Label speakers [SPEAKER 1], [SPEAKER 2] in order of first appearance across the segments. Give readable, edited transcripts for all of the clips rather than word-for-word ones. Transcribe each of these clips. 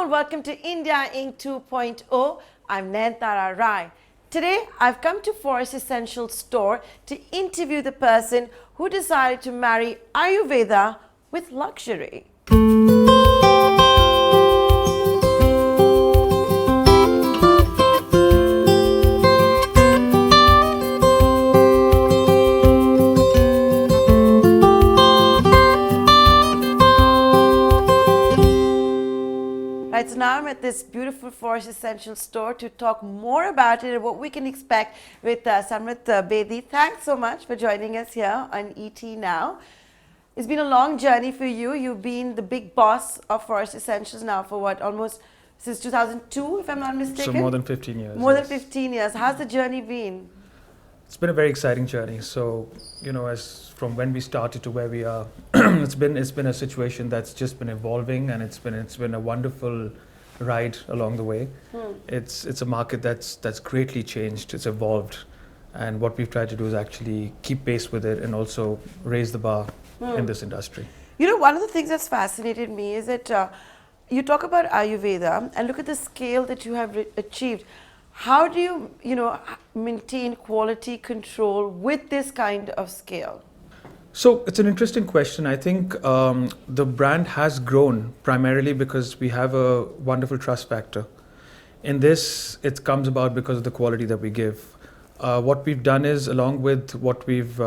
[SPEAKER 1] and welcome to India Inc. 2.0. I'm Nayantara Rai. Today, I've come to Forest Essentials store to interview the person who decided to marry Ayurveda with luxury. Right, so now I'm at this beautiful Forest Essentials store to talk more about it and what we can expect with Samrit Bedi. Thanks so much for joining us here on ET Now. It's been a long journey for you. You've been the big boss of Forest Essentials now for what, almost since 2002, if I'm not mistaken?
[SPEAKER 2] So more than 15 years.
[SPEAKER 1] More than 15 years. How's the journey been?
[SPEAKER 2] It's been a very exciting journey. So, as from when we started to where we are, it's been a situation that's just been evolving, and it's been a wonderful ride along the way. It's a market that's greatly changed. It's evolved, and what we've tried to do is actually keep pace with it and also raise the bar in this industry.
[SPEAKER 1] One of the things that's fascinated me is that you talk about Ayurveda and look at the scale that you have achieved. How do you, maintain quality control with this kind of scale?
[SPEAKER 2] So it's an interesting question. I think the brand has grown primarily because we have a wonderful trust factor. In this, it comes about because of the quality that we give. What we've done is, along with what we've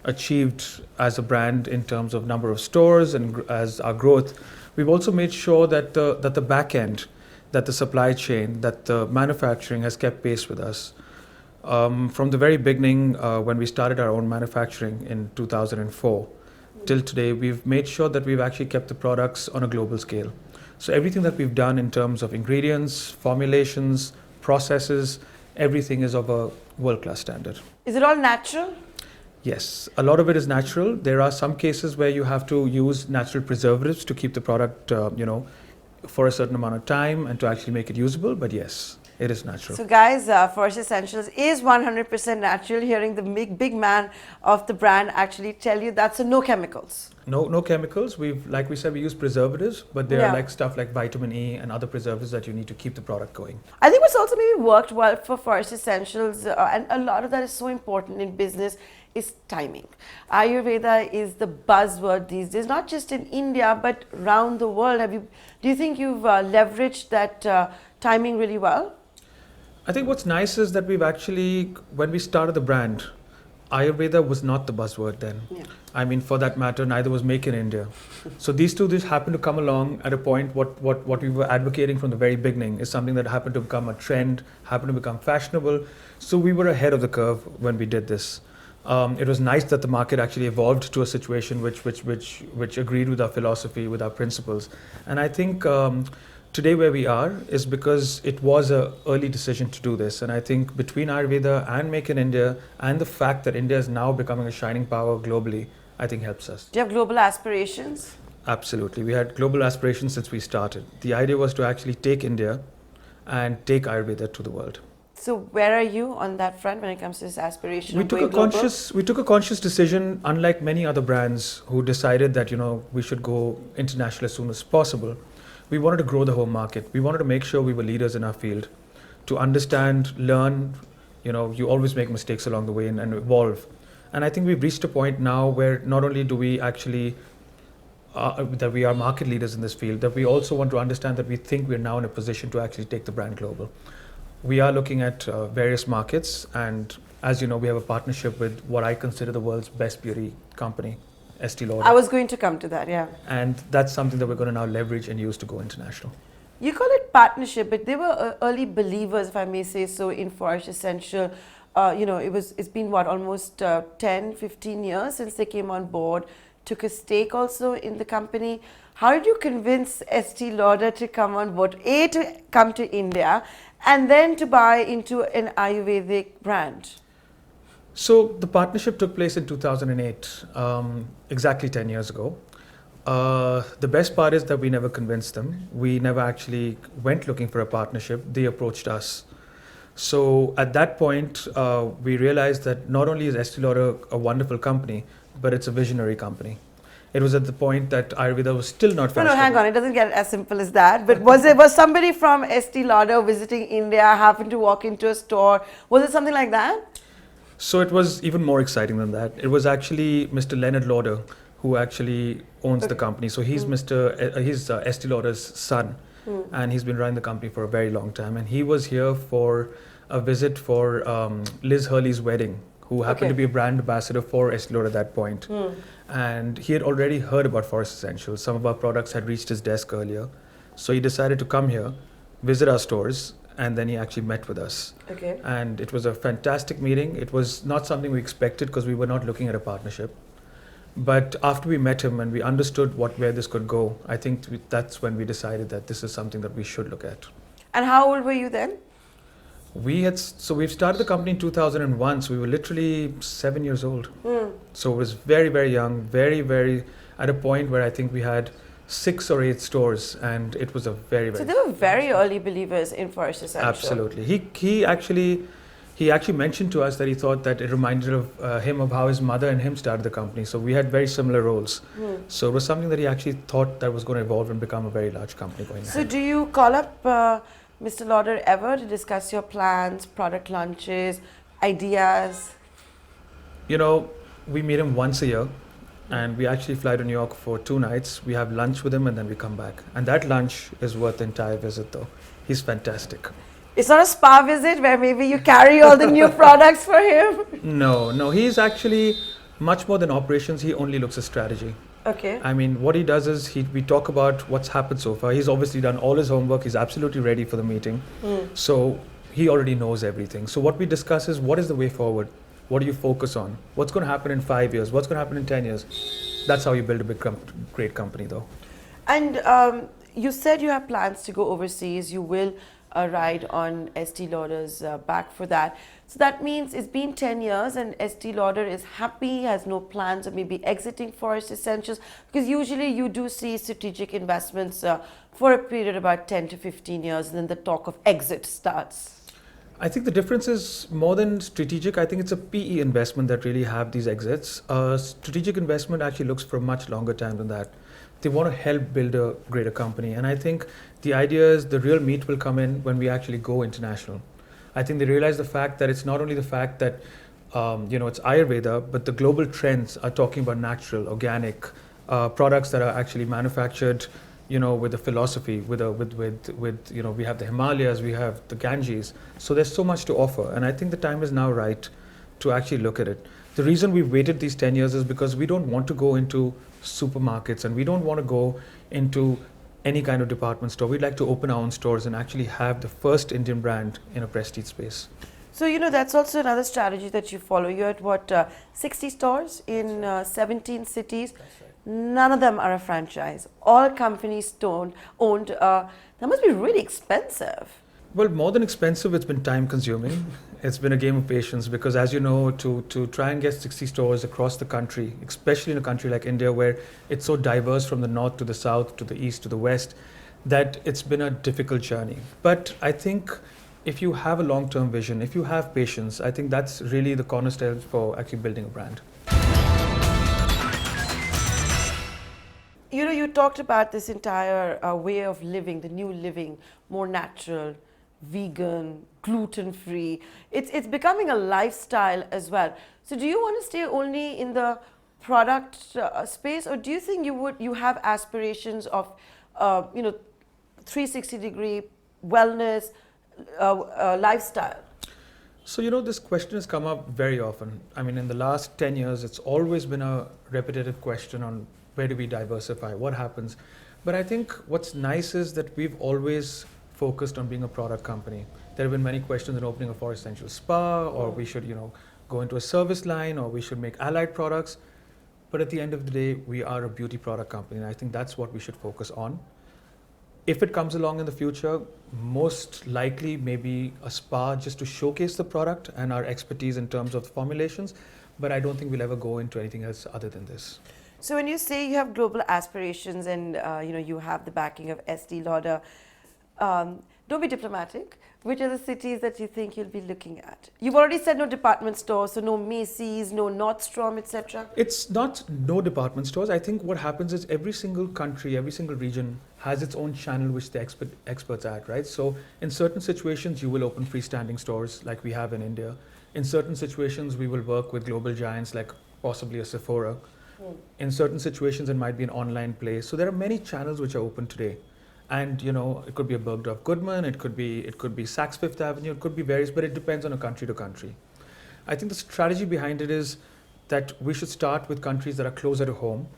[SPEAKER 2] achieved as a brand in terms of number of stores and as our growth, we've also made sure that the back end, that the supply chain, that the manufacturing has kept pace with us. From the very beginning, when we started our own manufacturing in 2004, till today, we've made sure that we've actually kept the products on a global scale. So everything that we've done in terms of ingredients, formulations, processes, everything is of a world-class standard.
[SPEAKER 1] Is it all natural?
[SPEAKER 2] Yes, a lot of it is natural. There are some cases where you have to use natural preservatives to keep the product, for a certain amount of time and to actually make it usable, but yes, it is natural.
[SPEAKER 1] So guys, Forest Essentials is 100% natural. Hearing the big man of the brand actually tell you that's no chemicals.
[SPEAKER 2] No chemicals. Like we said, we use preservatives, but there are like stuff like vitamin E and other preservatives that you need to keep the product going.
[SPEAKER 1] I think what's also maybe worked well for Forest Essentials, and a lot of that is so important in business, is timing. Ayurveda is the buzzword these days, not just in India, but around the world. Do you think you've leveraged that timing really well?
[SPEAKER 2] I think what's nice is that we've actually, when we started the brand, Ayurveda was not the buzzword then.
[SPEAKER 1] Yeah.
[SPEAKER 2] I mean, for that matter, neither was Make in India. So these two just happened to come along at a point. What we were advocating from the very beginning is something that happened to become a trend, happened to become fashionable. So we were ahead of the curve when we did this. It was nice that the market actually evolved to a situation which agreed with our philosophy, with our principles. And I think today where we are is because it was an early decision to do this. And I think between Ayurveda and Make in India and the fact that India is now becoming a shining power globally, I think helps us.
[SPEAKER 1] Do you have global aspirations?
[SPEAKER 2] Absolutely. We had global aspirations since we started. The idea was to actually take India and take Ayurveda to the world.
[SPEAKER 1] So where are you on that front when it comes to this aspiration?
[SPEAKER 2] We took a conscious decision, unlike many other brands who decided that we should go international as soon as possible. We wanted to grow the home market. We wanted to make sure we were leaders in our field, to understand, learn. You always make mistakes along the way and evolve. And I think we've reached a point now where not only do we actually that we are market leaders in this field, that we also want to understand that we think we're now in a position to actually take the brand global. We are looking at various markets, and as you know, we have a partnership with what I consider the world's best beauty company, Estée Lauder.
[SPEAKER 1] I was going to come to that, yeah.
[SPEAKER 2] And that's something that we're going to now leverage and use to go international.
[SPEAKER 1] You call it partnership, but they were early believers, if I may say so, in Forest Essential. It's been almost 10, 15 years since they came on board, took a stake also in the company. How did you convince Estée Lauder to come on board? To come to India, and then to buy into an Ayurvedic brand?
[SPEAKER 2] So the partnership took place in 2008, exactly 10 years ago. The best part is that we never convinced them. We never actually went looking for a partnership. They approached us. So at that point, we realized that not only is Estée Lauder a wonderful company, but it's a visionary company. It was at the point that Ayurveda was still not
[SPEAKER 1] No,
[SPEAKER 2] fashionable.
[SPEAKER 1] hang on. It doesn't get as simple as that. But was somebody from Estée Lauder visiting India, happened to walk into a store? Was it something like that?
[SPEAKER 2] So it was even more exciting than that. It was actually Mr. Leonard Lauder who actually owns the company. So he's he's Estée Lauder's son, and he's been running the company for a very long time. And he was here for a visit for Liz Hurley's wedding, who happened to be a brand ambassador for Estée Lauder at that point. And he had already heard about Forest Essentials. Some of our products had reached his desk earlier. So he decided to come here, visit our stores, and then he actually met with us.
[SPEAKER 1] Okay.
[SPEAKER 2] And it was a fantastic meeting. It was not something we expected because we were not looking at a partnership. But after we met him and we understood where this could go, I think that's when we decided that this is something that we should look at.
[SPEAKER 1] And how old were you then?
[SPEAKER 2] We've started the company in 2001, so we were literally 7 years old. So it was very, very young, very, very at a point where I think we had 6 or 8 stores, and it was a very, very.
[SPEAKER 1] So they were very early believers in Forest Essential.
[SPEAKER 2] Absolutely. He actually mentioned to us that he thought that it reminded him of how his mother and him started the company. So we had very similar roles. So it was something that he actually thought that was going to evolve and become a very large company going
[SPEAKER 1] So
[SPEAKER 2] ahead.
[SPEAKER 1] do you call up Mr. Lauder ever to discuss your plans, product launches, ideas?
[SPEAKER 2] You know, we meet him once a year, and we actually fly to New York for 2 nights. We have lunch with him and then we come back. And that lunch is worth the entire visit though. He's fantastic.
[SPEAKER 1] It's not a spa visit where maybe you carry all the new products for him?
[SPEAKER 2] No, he's actually much more than operations. He only looks at strategy.
[SPEAKER 1] Okay.
[SPEAKER 2] I mean, what he does is we talk about what's happened so far. He's obviously done all his homework. He's absolutely ready for the meeting. So he already knows everything. So what we discuss is what is the way forward? What do you focus on? What's going to happen in 5 years? What's going to happen in 10 years? That's how you build a great company though.
[SPEAKER 1] And you said you have plans to go overseas. You will ride on Estée Lauder's back for that. So that means it's been 10 years and Estée Lauder is happy, has no plans of maybe exiting Forest Essentials, because usually you do see strategic investments for a period about 10 to 15 years and then the talk of exit starts.
[SPEAKER 2] I think the difference is more than strategic. I think it's a PE investment that really have these exits. Strategic investment actually looks for a much longer time than that. They want to help build a greater company. And I think the idea is the real meat will come in when we actually go international. I think they realize the fact that it's not only the fact that it's Ayurveda, but the global trends are talking about natural, organic products that are actually manufactured, with a philosophy, we have the Himalayas, we have the Ganges. So there's so much to offer. And I think the time is now right to actually look at it. The reason we've waited these 10 years is because we don't want to go into supermarkets and we don't want to go into any kind of department store. We'd like to open our own stores and actually have the first Indian brand in a prestige space.
[SPEAKER 1] So, that's also another strategy that you follow. You're at 60 stores in 17 cities. None of them are a franchise. All companies owned. That must be really expensive.
[SPEAKER 2] Well, more than expensive, it's been time consuming. It's been a game of patience because, as you know, to try and get 60 stores across the country, especially in a country like India where it's so diverse from the north to the south to the east to the west, that it's been a difficult journey. But I think if you have a long-term vision, if you have patience, I think that's really the cornerstone for actually building a brand.
[SPEAKER 1] You talked about this entire way of living, the new living, more natural, vegan, gluten-free. It's becoming a lifestyle as well. So do you want to stay only in the product space, or do you think you have aspirations of 360-degree wellness lifestyle?
[SPEAKER 2] So, this question has come up very often. I mean, in the last 10 years, it's always been a repetitive question on where do we diversify, what happens. But I think what's nice is that we've always focused on being a product company. There have been many questions on opening a Forest Essentials spa, or we should, go into a service line, or we should make allied products. But at the end of the day, we are a beauty product company, and I think that's what we should focus on. If it comes along in the future, most likely maybe a spa just to showcase the product and our expertise in terms of formulations, but I don't think we'll ever go into anything else other than this.
[SPEAKER 1] So when you say you have global aspirations and you have the backing of Estée Lauder, Don't be diplomatic. Which are the cities that you think you'll be looking at? You've already said no department stores, so no Macy's, no Nordstrom, etc.
[SPEAKER 2] It's not no department stores. I think what happens is every single country, every single region has its own channel which the experts at, right? So in certain situations, you will open freestanding stores like we have in India. In certain situations, we will work with global giants like possibly a Sephora. In certain situations, it might be an online play. So there are many channels which are open today. And it could be a Bergdorf Goodman, it could be Saks Fifth Avenue, it could be various, but it depends on a country to country. I think the strategy behind it is that we should start with countries that are closer to home,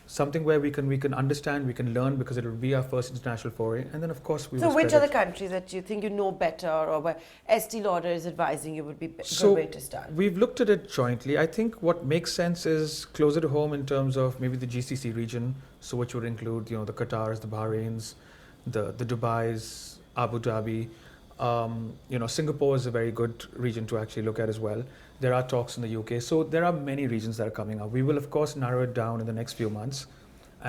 [SPEAKER 2] something where we can understand, we can learn, because it will be our first international foray, and then of course we will.
[SPEAKER 1] So which are the countries that you think you know better, or where Estée Lauder is advising you would be a good way to start?
[SPEAKER 2] We've looked at it jointly. I think what makes sense is closer to home in terms of maybe the GCC region, so which would include the Qatars, the Bahrains, the Dubais, Abu Dhabi. Singapore is a very good region to actually look at as well. There are talks in the UK, so there are many regions that are coming up. We will of course narrow it down in the next few months.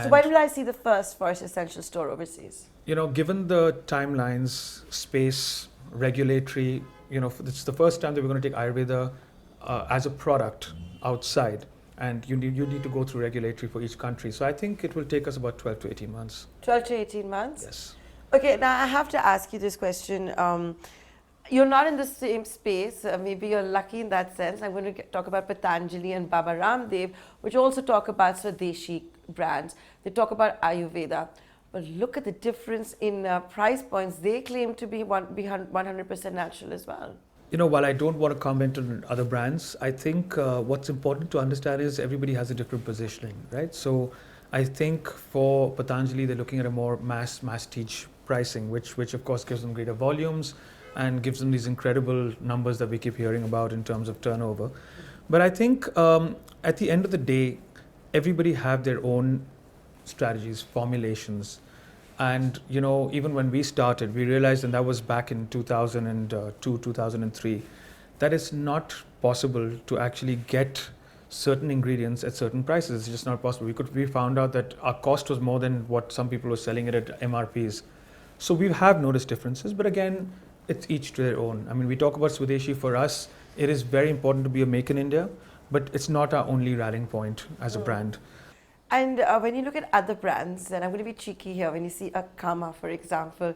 [SPEAKER 1] So when will I see the first Essential store overseas?
[SPEAKER 2] Given the timelines, space, regulatory, it's the first time that we're going to take Ayurveda as a product outside, and you need to go through regulatory for each country. So I think it will take us about 12 to 18 months.
[SPEAKER 1] 12 to 18 months?
[SPEAKER 2] Yes.
[SPEAKER 1] Okay, now I have to ask you this question. You're not in the same space. Maybe you're lucky in that sense. I'm going to talk about Patanjali and Baba Ramdev, which also talk about Swadeshi brands. They talk about Ayurveda. But look at the difference in price points. They claim to be 100% natural as well.
[SPEAKER 2] While I don't want to comment on other brands, I think what's important to understand is everybody has a different positioning, right? So I think for Patanjali, they're looking at a more mass-tige pricing, which of course gives them greater volumes and gives them these incredible numbers that we keep hearing about in terms of turnover. But I think at the end of the day, everybody have their own strategies, formulations. And even when we started, we realized, and that was back in 2002, 2003, that it's not possible to actually get certain ingredients at certain prices. It's just not possible. We found out that our cost was more than what some people were selling it at MRPs. So we have noticed differences, but again, it's each to their own. I mean, we talk about Swadeshi. For us, it is very important to be a make in India, but it's not our only rallying point as a brand.
[SPEAKER 1] And when you look at other brands, and I'm going to be cheeky here, when you see a Kama, for example,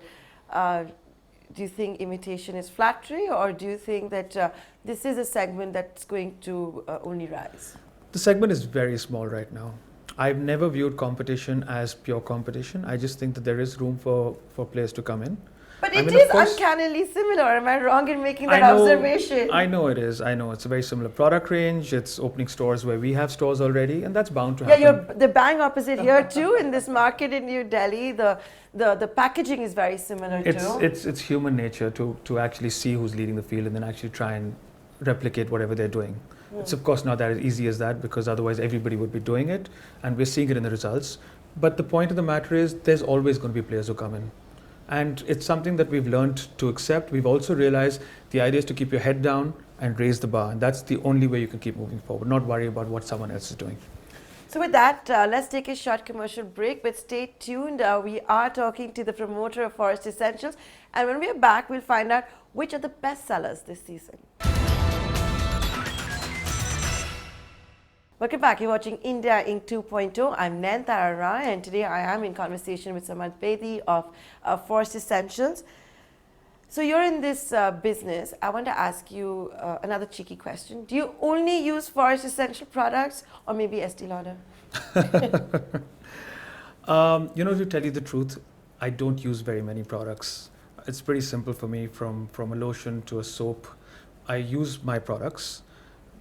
[SPEAKER 1] do you think imitation is flattery, or do you think that this is a segment that's going to only rise?
[SPEAKER 2] The segment is very small right now. I've never viewed competition as pure competition. I just think that there is room for players to come in.
[SPEAKER 1] But it is uncannily similar. Am I wrong in making that observation?
[SPEAKER 2] I know it is. I know it's a very similar product range. It's opening stores where we have stores already, and that's bound to happen.
[SPEAKER 1] Yeah, you're the bang opposite here too. In this market in New Delhi, the packaging is very similar too.
[SPEAKER 2] It's human nature to actually see who's leading the field and then actually try and replicate whatever they're doing. It's of course not that easy as that, because otherwise everybody would be doing it, and we're seeing it in the results. But the point of the matter is, there's always going to be players who come in. And it's something that we've learned to accept. We've also realized the idea is to keep your head down and raise the bar. And that's the only way you can keep moving forward, not worry about what someone else is doing.
[SPEAKER 1] So with that, let's take a short commercial break, but stay tuned. We are talking to the promoter of Forest Essentials. And when we are back, we'll find out which are the best sellers this season. Welcome back. You're watching India Inc. 2.0. I'm Nayantara Rai, and today I am in conversation with Samant Bedi of Forest Essentials. So you're in this business. I want to ask you another cheeky question. Do you only use Forest Essential products, or maybe Estée Lauder?
[SPEAKER 2] To tell you the truth, I don't use very many products. It's pretty simple for me, from a lotion to a soap. I use my products.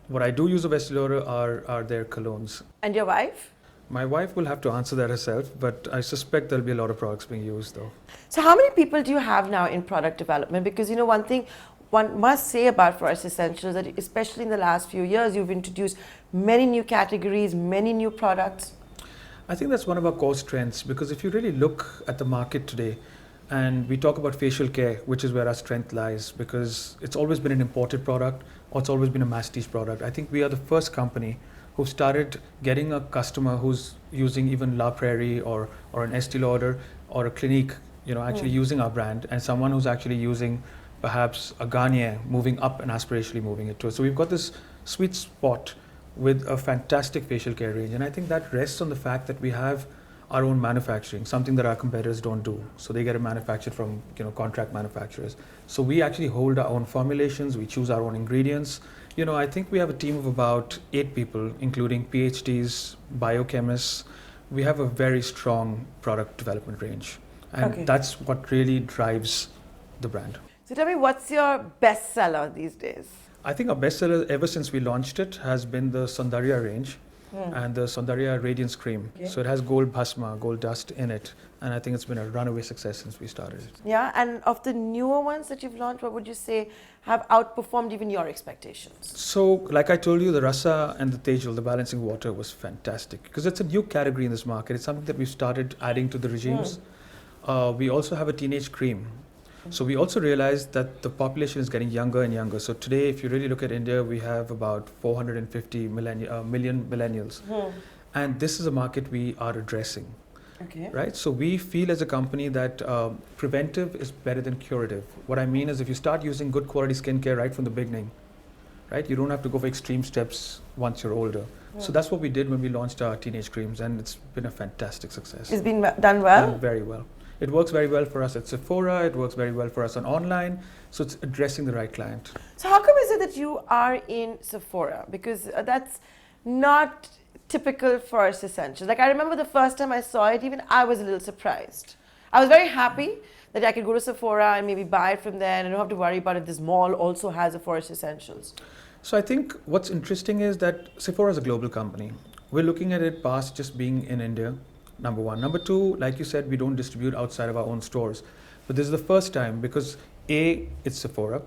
[SPEAKER 2] What I do use of Estée Lauder are their colognes.
[SPEAKER 1] And your wife?
[SPEAKER 2] My wife will have to answer that herself, but I suspect there'll be a lot of products being used though.
[SPEAKER 1] So how many people do you have now in product development? Because one thing one must say about Forest Essentials, that especially in the last few years, you've introduced many new categories, many new products.
[SPEAKER 2] I think that's one of our core strengths, because if you really look at the market today, and we talk about facial care, which is where our strength lies, because it's always been an imported product, or it's always been a mass-tige product. I think we are the first company who started getting a customer who's using even La Prairie or an Estée Lauder or a Clinique actually using our brand, and someone who's actually using perhaps a Garnier, moving up and aspirationally moving it to. So we've got this sweet spot with a fantastic facial care range, and I think that rests on the fact that we have our own manufacturing, something that our competitors don't do. So they get it manufactured from contract manufacturers. So we actually hold our own formulations, we choose our own ingredients. I think we have a team of about 8 people, including PhDs, biochemists. We have a very strong product development range, and that's what really drives the brand.
[SPEAKER 1] So tell me, what's your bestseller these days?
[SPEAKER 2] I think our bestseller ever since we launched it has been the Saundarya range. And the Saundarya Radiance Cream. Okay. So it has gold bhasma, gold dust in it. And I think it's been a runaway success since we started it.
[SPEAKER 1] Yeah, and of the newer ones that you've launched, what would you say have outperformed even your expectations?
[SPEAKER 2] So, like I told you, the Rasa and the Tejal, the balancing water, was fantastic. Because it's a new category in this market. It's something that we've started adding to the regimes. We also have a teenage cream. So we also realized that the population is getting younger and younger. So today, if you really look at India, we have about 450 million millennials. And this is a market we are addressing.
[SPEAKER 1] Okay.
[SPEAKER 2] Right? So we feel as a company that preventive is better than curative. What I mean is if you start using good quality skincare right from the beginning, right, you don't have to go for extreme steps once you're older. So that's what we did when we launched our teenage creams, and it's been a fantastic success.
[SPEAKER 1] It's been done well?
[SPEAKER 2] Done very well. It works very well for us at Sephora, it works very well for us on online, so it's addressing the right client.
[SPEAKER 1] So how come is it that you are in Sephora? Because that's not typical for us essentials. Like I remember the first time I saw it, even I was a little surprised. I was very happy that I could go to Sephora and maybe buy it from there and I don't have to worry about if this mall also has a Forest Essentials.
[SPEAKER 2] So I think what's interesting is that Sephora is a global company. We're looking at it past just being in India. Number one. Number two, like you said, we don't distribute outside of our own stores. But this is the first time because A, it's Sephora.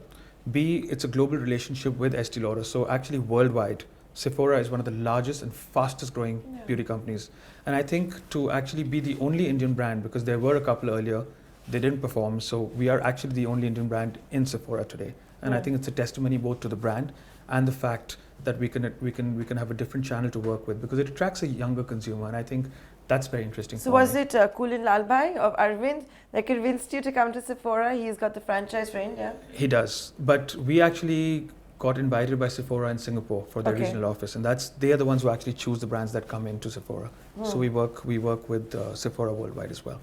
[SPEAKER 2] B, it's a global relationship with Estée Lauder. So actually worldwide, Sephora is one of the largest and fastest growing beauty companies. And I think to actually be the only Indian brand, because there were a couple earlier, they didn't perform. So we are actually the only Indian brand in Sephora today. And I think it's a testimony both to the brand and the fact that we can have a different channel to work with because it attracts a younger consumer. And I think that's very interesting.
[SPEAKER 1] So was it Kulin Lalbhai of Arvind that convinced you to come to Sephora? He's got the franchise range, yeah?
[SPEAKER 2] He does. But we actually got invited by Sephora in Singapore for their regional office. And they are the ones who actually choose the brands that come into Sephora. So we work with Sephora worldwide as well.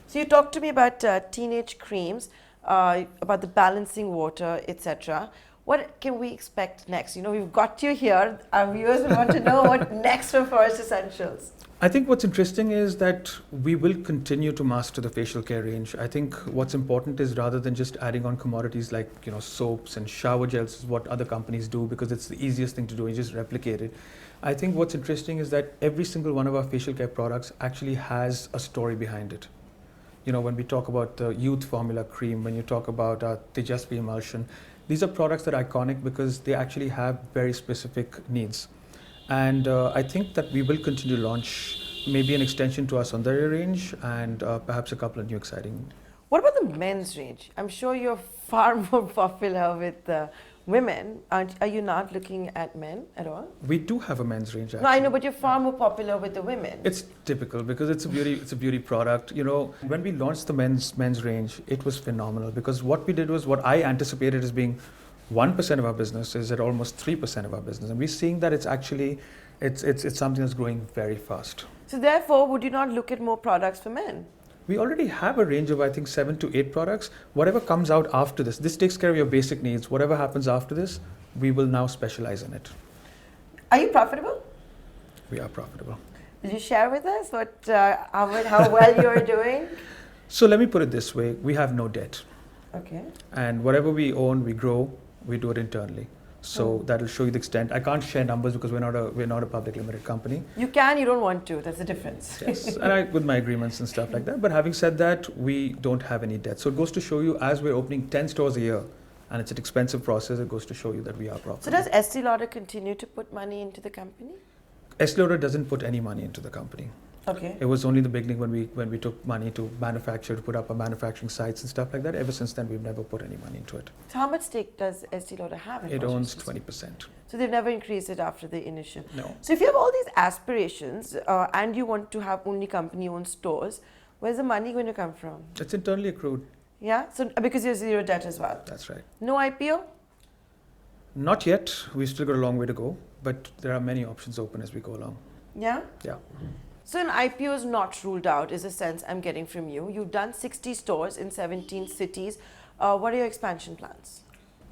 [SPEAKER 1] So you talked to me about teenage creams, about the balancing water, etc. What can we expect next? We've got you here. Our viewers will want to know what next for Forest Essentials.
[SPEAKER 2] I think what's interesting is that we will continue to master the facial care range. I think what's important is rather than just adding on commodities like soaps and shower gels, is what other companies do because it's the easiest thing to do. You just replicate it. I think what's interesting is that every single one of our facial care products actually has a story behind it. When we talk about the Youth Formula Cream, when you talk about Tejasvi Emulsion, these are products that are iconic because they actually have very specific needs. And I think that we will continue to launch maybe an extension to our Saundarya range and perhaps a couple of new exciting.
[SPEAKER 1] What about the men's range? I'm sure you're far more popular with women. Are you not looking at men at all?
[SPEAKER 2] We do have a men's range actually.
[SPEAKER 1] No, I know, but you're far more popular with the women.
[SPEAKER 2] It's typical because it's a beauty product. When we launched the men's range, it was phenomenal because what we did was what I anticipated as being 1% of our business is at almost 3% of our business. And we're seeing that it's actually, it's something that's growing very fast.
[SPEAKER 1] So therefore, would you not look at more products for men?
[SPEAKER 2] We already have a range of, I think, 7 to 8 products. Whatever comes out after this takes care of your basic needs. Whatever happens after this, we will now specialize in it.
[SPEAKER 1] Are you profitable?
[SPEAKER 2] We are profitable.
[SPEAKER 1] Did you share with us how well you're doing?
[SPEAKER 2] So let me put it this way. We have no debt.
[SPEAKER 1] Okay.
[SPEAKER 2] And whatever we own, we grow, we do it internally. So that'll show you the extent. I can't share numbers because we're not a public limited company.
[SPEAKER 1] You can, you don't want to. That's the difference.
[SPEAKER 2] Yes, and with my agreements and stuff like that. But having said that, we don't have any debt. So it goes to show you, as we're opening 10 stores a year, and it's an expensive process, it goes to show you that we are profitable.
[SPEAKER 1] So does Estée Lauder continue to put money into the company?
[SPEAKER 2] Estée Lauder doesn't put any money into the company.
[SPEAKER 1] Okay.
[SPEAKER 2] It was only the beginning when we took money to manufacture, to put up our manufacturing sites and stuff like that. Ever since then, we've never put any money into it.
[SPEAKER 1] So how much stake does Estée Lauder have in it?
[SPEAKER 2] It owns 20%.
[SPEAKER 1] So they've never increased it after the initial?
[SPEAKER 2] No.
[SPEAKER 1] So if you have all these aspirations and you want to have only company-owned stores, Where's the money going to come from?
[SPEAKER 2] It's internally accrued.
[SPEAKER 1] Yeah, so because you have zero debt as well.
[SPEAKER 2] That's right.
[SPEAKER 1] No IPO?
[SPEAKER 2] Not yet. We've still got a long way to go, but there are many options open as we go along.
[SPEAKER 1] Yeah?
[SPEAKER 2] Yeah.
[SPEAKER 1] So an IPO is not ruled out, is a sense I'm getting from you. You've done 60 stores in 17 cities. What are your expansion plans?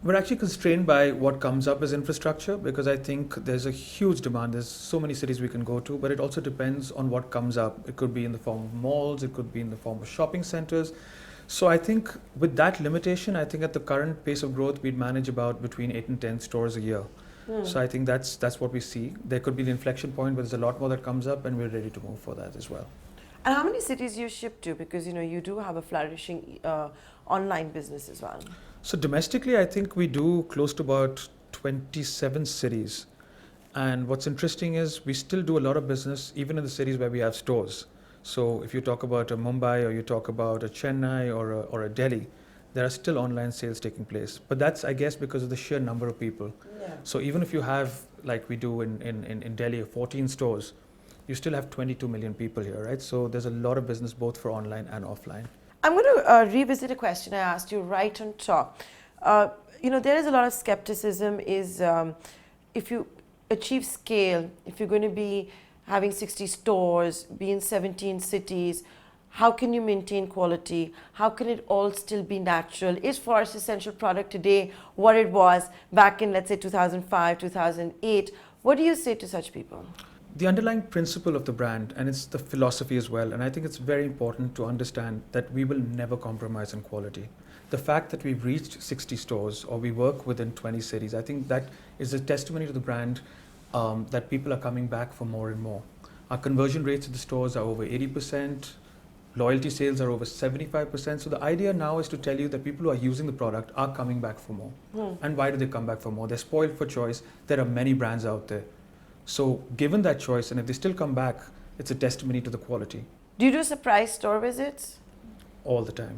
[SPEAKER 2] We're actually constrained by what comes up as infrastructure because I think there's a huge demand. There's so many cities we can go to, but it also depends on what comes up. It could be in the form of malls, it could be in the form of shopping centers. So I think with that limitation, I think at the current pace of growth, we'd manage about between 8 and 10 stores a year. So I think that's what we see. There could be the inflection point, but there's a lot more that comes up, and we're ready to move for that as well.
[SPEAKER 1] And how many cities you ship to? Because you do have a flourishing online business as well.
[SPEAKER 2] So domestically, I think we do close to about 27 cities. And what's interesting is we still do a lot of business even in the cities where we have stores. So if you talk about a Mumbai or you talk about a Chennai or a Delhi, there are still online sales taking place. But that's, I guess, because of the sheer number of people.
[SPEAKER 1] Yeah.
[SPEAKER 2] So even if you have, like we do in Delhi, 14 stores, you still have 22 million people here, right? So there's a lot of business both for online and offline.
[SPEAKER 1] I'm going to revisit a question I asked you right on top. There is a lot of skepticism is if you achieve scale, if you're going to be having 60 stores, be in 17 cities, how can you maintain quality? How can it all still be natural? Is Forest Essential product today what it was back in, let's say, 2005, 2008? What do you say to such people?
[SPEAKER 2] The underlying principle of the brand, and it's the philosophy as well, and I think it's very important to understand that we will never compromise on quality. The fact that we've reached 60 stores or we work within 20 cities, I think that is a testimony to the brand that people are coming back for more and more. Our conversion rates at the stores are over 80%. Loyalty sales are over 75%. So the idea now is to tell you that people who are using the product are coming back for more. And why do they come back for more? They're spoiled for choice. There are many brands out there. So given that choice, and if they still come back, it's a testimony to the quality.
[SPEAKER 1] Do you do surprise store visits?
[SPEAKER 2] All the time.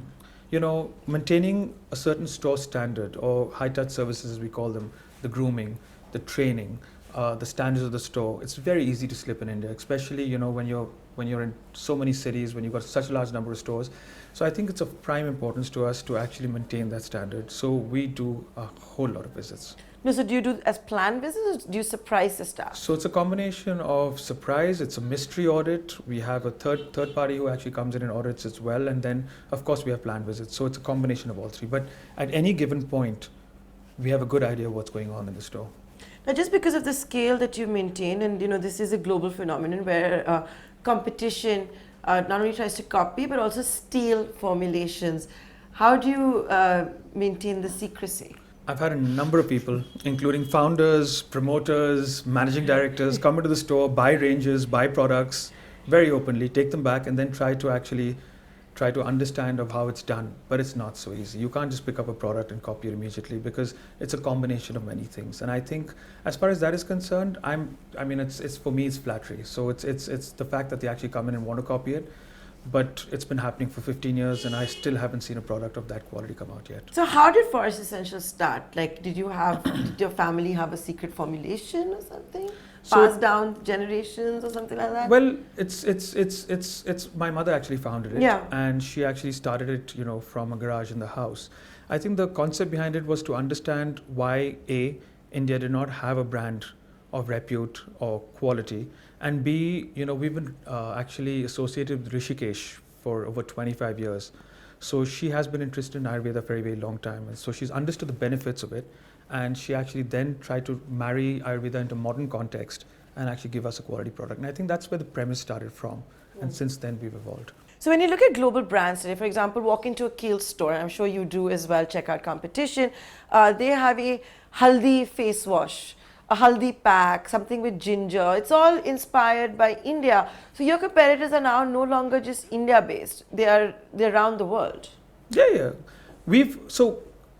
[SPEAKER 2] Maintaining a certain store standard or high-touch services, as we call them, the grooming, the training, the standards of the store, it's very easy to slip in India, especially when you're in so many cities, when you've got such a large number of stores. So I think it's of prime importance to us to actually maintain that standard. So we do a whole lot of visits.
[SPEAKER 1] No, so do you do as planned visits or do you surprise the staff?
[SPEAKER 2] So it's a combination of surprise, it's a mystery audit. We have a third party who actually comes in and audits as well. And then, of course, we have planned visits. So it's a combination of all three. But at any given point, we have a good idea of what's going on in the store.
[SPEAKER 1] Now, just because of the scale that you maintain, and this is a global phenomenon where competition not only tries to copy but also steal formulations, how do you maintain the secrecy?
[SPEAKER 2] I've had a number of people, including founders, promoters, managing directors, come into the store, buy ranges, buy products very openly, take them back, and then try to understand of how it's done. But it's not so easy. You can't just pick up a product and copy it immediately because it's a combination of many things. And I think as far as that is concerned, it's for me, it's flattery. So it's the fact that they actually come in and want to copy it. But it's been happening for 15 years and I still haven't seen a product of that quality come out yet.
[SPEAKER 1] So how did Forest Essentials start? Like, did your family have a secret formulation or something? Passed down generations or something like that?
[SPEAKER 2] Well, it's my mother actually founded it.
[SPEAKER 1] Yeah.
[SPEAKER 2] And she actually started it, from a garage in the house. I think the concept behind it was to understand why India did not have a brand of repute or quality, and B, we've been actually associated with Rishikesh for over 25 years. So she has been interested in Ayurveda for a very, very long time. And so she's understood the benefits of it. And she actually then tried to marry Ayurveda into modern context and actually give us a quality product. And I think that's where the premise started from. And since then, we've evolved.
[SPEAKER 1] So when you look at global brands today, for example, walk into a Kiehl's store, I'm sure you do as well, check out competition. They have a haldi face wash, a haldi pack, something with ginger. It's all inspired by India. So your competitors are now no longer just India-based. They're around the world.
[SPEAKER 2] Yeah.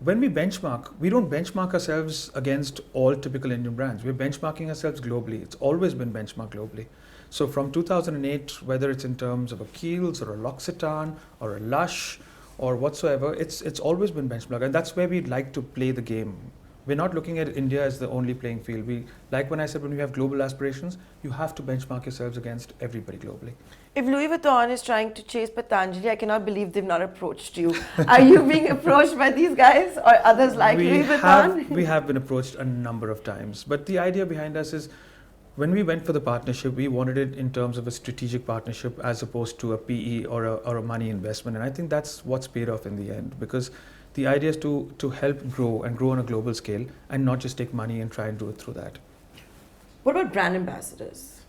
[SPEAKER 2] When we benchmark, we don't benchmark ourselves against all typical Indian brands. We're benchmarking ourselves globally. It's always been benchmarked globally. So from 2008, whether it's in terms of a Kiehl's or a L'Occitane or a Lush or whatsoever, it's always been benchmarked. And that's where we'd like to play the game We're not looking at India as the only playing field. Like when I said, when we have global aspirations, you have to benchmark yourselves against everybody globally.
[SPEAKER 1] If Louis Vuitton is trying to chase Patanjali, I cannot believe they've not approached you. Are you being approached by these guys or others like Louis Vuitton?
[SPEAKER 2] We have been approached a number of times. But the idea behind us is, when we went for the partnership, we wanted it in terms of a strategic partnership as opposed to a PE or a money investment. And I think that's what's paid off in the end, because the idea is to help grow and grow on a global scale and not just take money and try and do it through that.
[SPEAKER 1] What about brand ambassadors?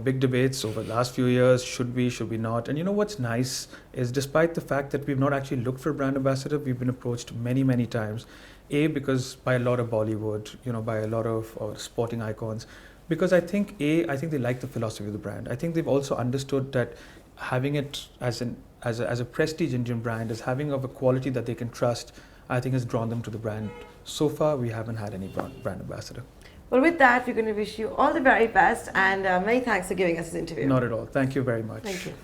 [SPEAKER 2] Big debates over the last few years, should we not? And what's nice is, despite the fact that we've not actually looked for a brand ambassador, we've been approached many, many times. Because by a lot of Bollywood, by a lot of sporting icons. Because I think they like the philosophy of the brand. I think they've also understood that having it as a prestige Indian brand, as having of a quality that they can trust, I think has drawn them to the brand. So far, we haven't had any brand ambassador.
[SPEAKER 1] Well, with that, we're going to wish you all the very best, and many thanks for giving us this interview.
[SPEAKER 2] Not at all. Thank you very much.
[SPEAKER 1] Thank you.